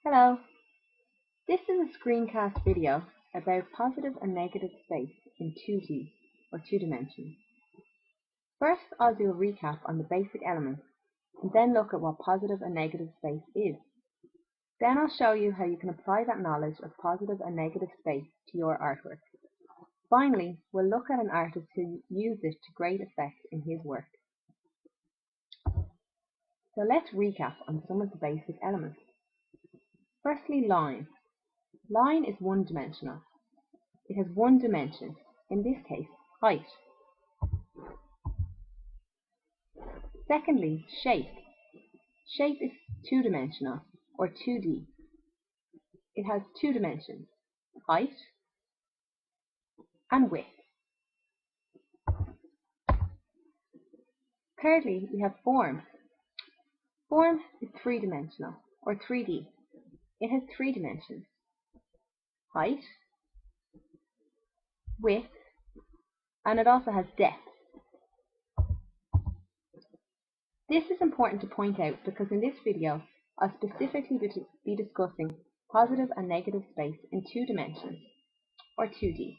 Hello, this is a screencast video about positive and negative space in 2D or two dimensions. First, I'll do a recap on the basic elements and then look at what positive and negative space is. Then I'll show you how you can apply that knowledge of positive and negative space to your artwork. Finally, we'll look at an artist who used it to great effect in his work. So let's recap on some of the basic elements. Firstly, line. Line is one-dimensional. It has one dimension, in this case, height. Secondly, shape. Shape is two-dimensional, or 2D. It has two dimensions, height and width. Thirdly, we have form. Form is three-dimensional, or 3D. It has three dimensions, height, width, and it also has depth. This is important to point out because in this video I'll specifically be discussing positive and negative space in two dimensions, or 2D.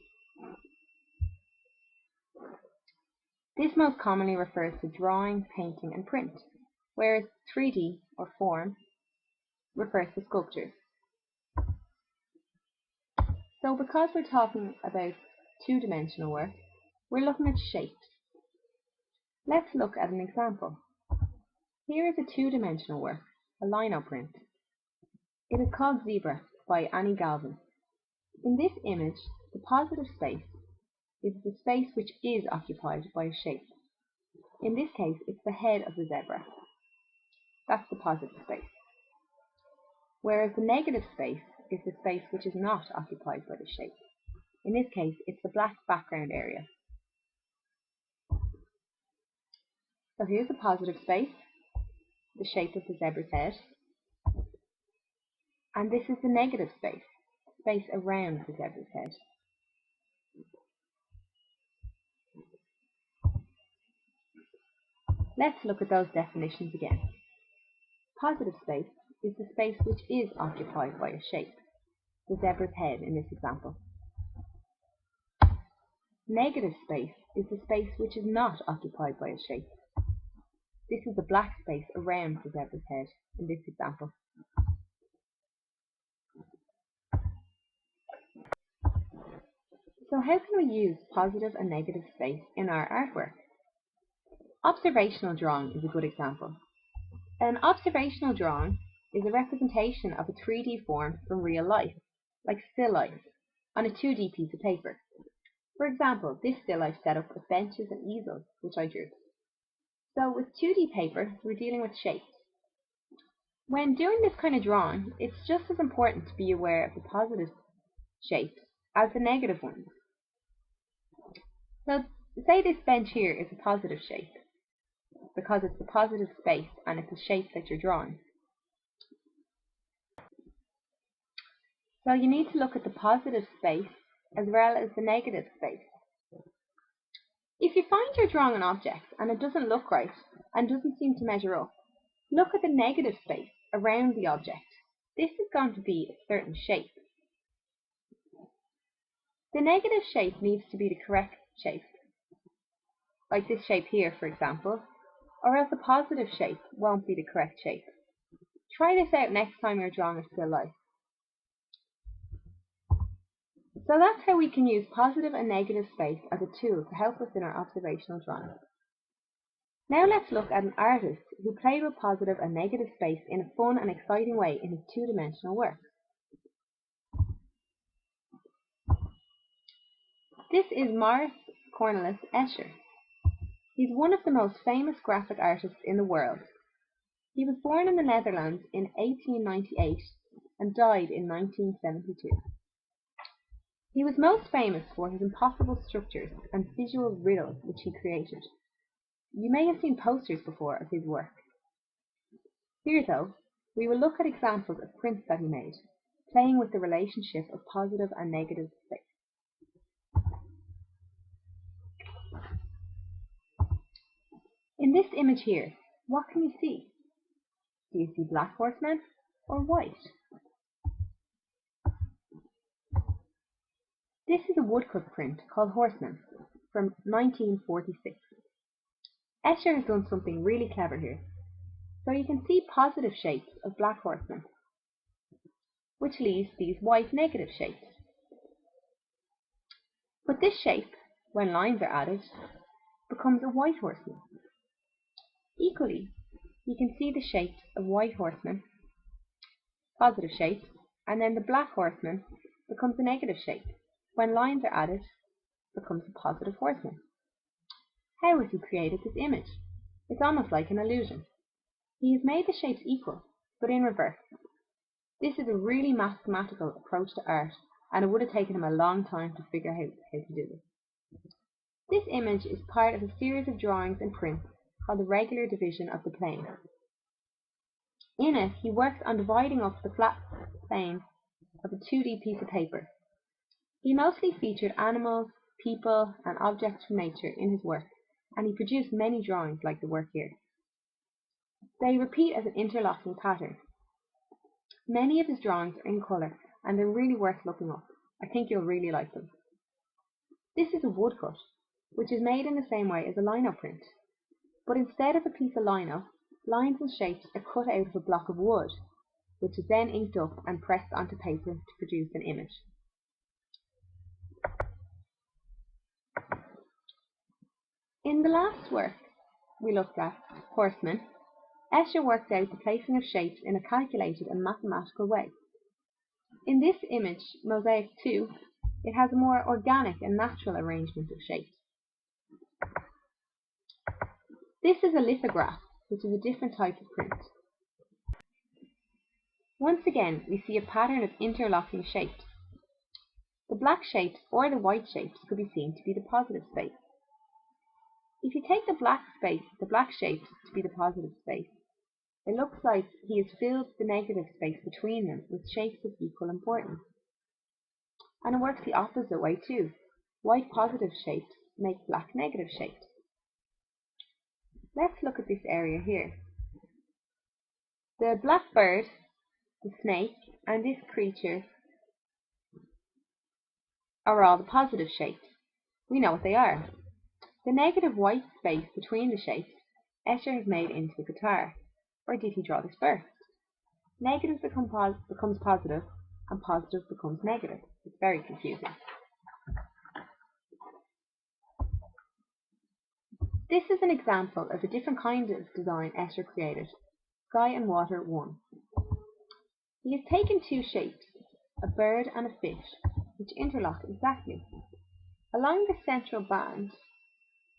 This most commonly refers to drawing, painting and print, whereas 3D, or form, refers to sculptures. So because we're talking about two-dimensional work, we're looking at shapes. Let's look at an example. Here is a two-dimensional work, a lino print. It is called Zebra by Annie Galvin. In this image, the positive space is the space which is occupied by a shape. In this case, it's the head of the zebra. That's the positive space. Whereas the negative space is the space which is not occupied by the shape. In this case, it's the black background area. So here's the positive space, the shape of the zebra's head. And this is the negative space, space around the zebra's head. Let's look at those definitions again. Positive space is the space which is occupied by a shape, the zebra's head in this example. Negative space is the space which is not occupied by a shape. This is the black space around the zebra's head in this example. So how can we use positive and negative space in our artwork? Observational drawing is a good example. An observational drawing is a representation of a 3D form from real life, like still life, on a 2D piece of paper. For example, this still life setup with benches and easels, which I drew. So with 2D paper, we're dealing with shapes. When doing this kind of drawing, it's just as important to be aware of the positive shapes as the negative ones. So say this bench here is a positive shape, because it's the positive space and it's a shape that you're drawing. So you need to look at the positive space as well as the negative space. If you find you're drawing an object and it doesn't look right and doesn't seem to measure up, look at the negative space around the object. This is going to be a certain shape. The negative shape needs to be the correct shape, like this shape here for example, or else the positive shape won't be the correct shape. Try this out next time you're drawing a still life. So that's how we can use positive and negative space as a tool to help us in our observational drawing. Now let's look at an artist who played with positive and negative space in a fun and exciting way in his two-dimensional work. This is Maurice Cornelis Escher. He's one of the most famous graphic artists in the world. He was born in the Netherlands in 1898 and died in 1972. He was most famous for his impossible structures and visual riddles which he created. You may have seen posters before of his work. Here though, we will look at examples of prints that he made, playing with the relationship of positive and negative space. In this image here, what can you see? Do you see black horsemen or white? This is a woodcut print called Horseman from 1946. Escher has done something really clever here. So you can see positive shapes of black horsemen, which leaves these white negative shapes. But this shape, when lines are added, becomes a white horseman. Equally, you can see the shapes of white horsemen, positive shapes, and then the black horseman becomes a negative shape. When lines are added, becomes a positive horseman. How has he created this image? It's almost like an illusion. He has made the shapes equal, but in reverse. This is a really mathematical approach to art, and it would have taken him a long time to figure out how to do this. This image is part of a series of drawings and prints called the regular division of the plane. In it, he works on dividing up the flat plane of a 2D piece of paper. He mostly featured animals, people, and objects from nature in his work, and he produced many drawings like the work here. They repeat as an interlocking pattern. Many of his drawings are in colour, and they're really worth looking up. I think you'll really like them. This is a woodcut, which is made in the same way as a lino print. But instead of a piece of lino, lines and shapes are cut out of a block of wood, which is then inked up and pressed onto paper to produce an image. In the last work we looked at, Horseman, Escher worked out the placing of shapes in a calculated and mathematical way. In this image, Mosaic 2, it has a more organic and natural arrangement of shapes. This is a lithograph, which is a different type of print. Once again, we see a pattern of interlocking shapes. The black shapes or the white shapes could be seen to be the positive space. If you take the black shapes to be the positive space, it looks like he has filled the negative space between them with shapes of equal importance. And it works the opposite way too. White positive shapes make black negative shapes. Let's look at this area here. The black bird, the snake, and this creature are all the positive shapes. We know what they are. The negative white space between the shapes, Escher has made into a guitar. Or did he draw this first? Negative becomes positive, and positive becomes negative. It's very confusing. This is an example of a different kind of design Escher created, Sky and Water 1. He has taken two shapes, a bird and a fish, which interlock exactly. Along the central band,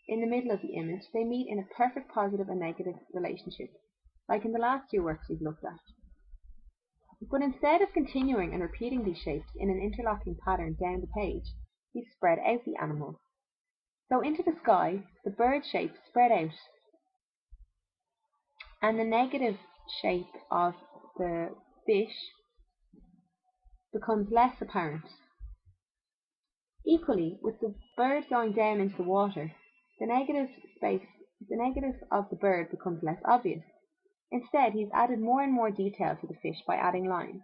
in the middle of the image, they meet in a perfect positive and negative relationship, like in the last two works we've looked at. But instead of continuing and repeating these shapes in an interlocking pattern down the page, he's spread out the animals. So into the sky, the bird shapes spread out, and the negative shape of the fish becomes less apparent. Equally, with the bird going down into the water, the negative of the bird becomes less obvious. Instead, he's added more and more detail to the fish by adding lines.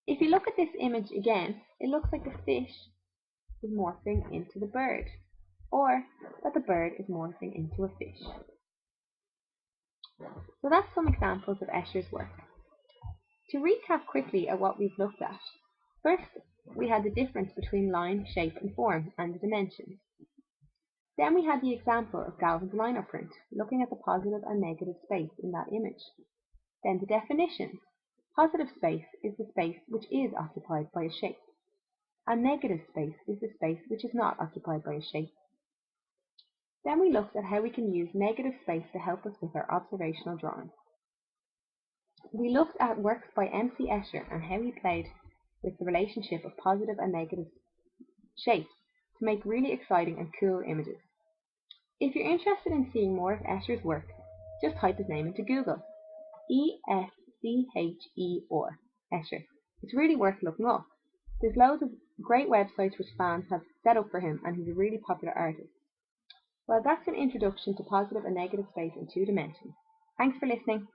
If you look at this image again, it looks like the fish is morphing into the bird, or that the bird is morphing into a fish. So that's some examples of Escher's work. To recap quickly at what we've looked at, first we had the difference between line, shape and form and the dimensions. Then we had the example of Galvin's lino print, looking at the positive and negative space in that image. Then the definition. Positive space is the space which is occupied by a shape, and negative space is the space which is not occupied by a shape. Then we looked at how we can use negative space to help us with our observational drawing. We looked at works by M.C. Escher and how he played with the relationship of positive and negative shapes to make really exciting and cool images. If you're interested in seeing more of Escher's work, just type his name into Google. Escher, Escher. It's really worth looking up. There's loads of great websites which fans have set up for him, and he's a really popular artist. Well, that's an introduction to positive and negative space in 2 dimensions. Thanks for listening.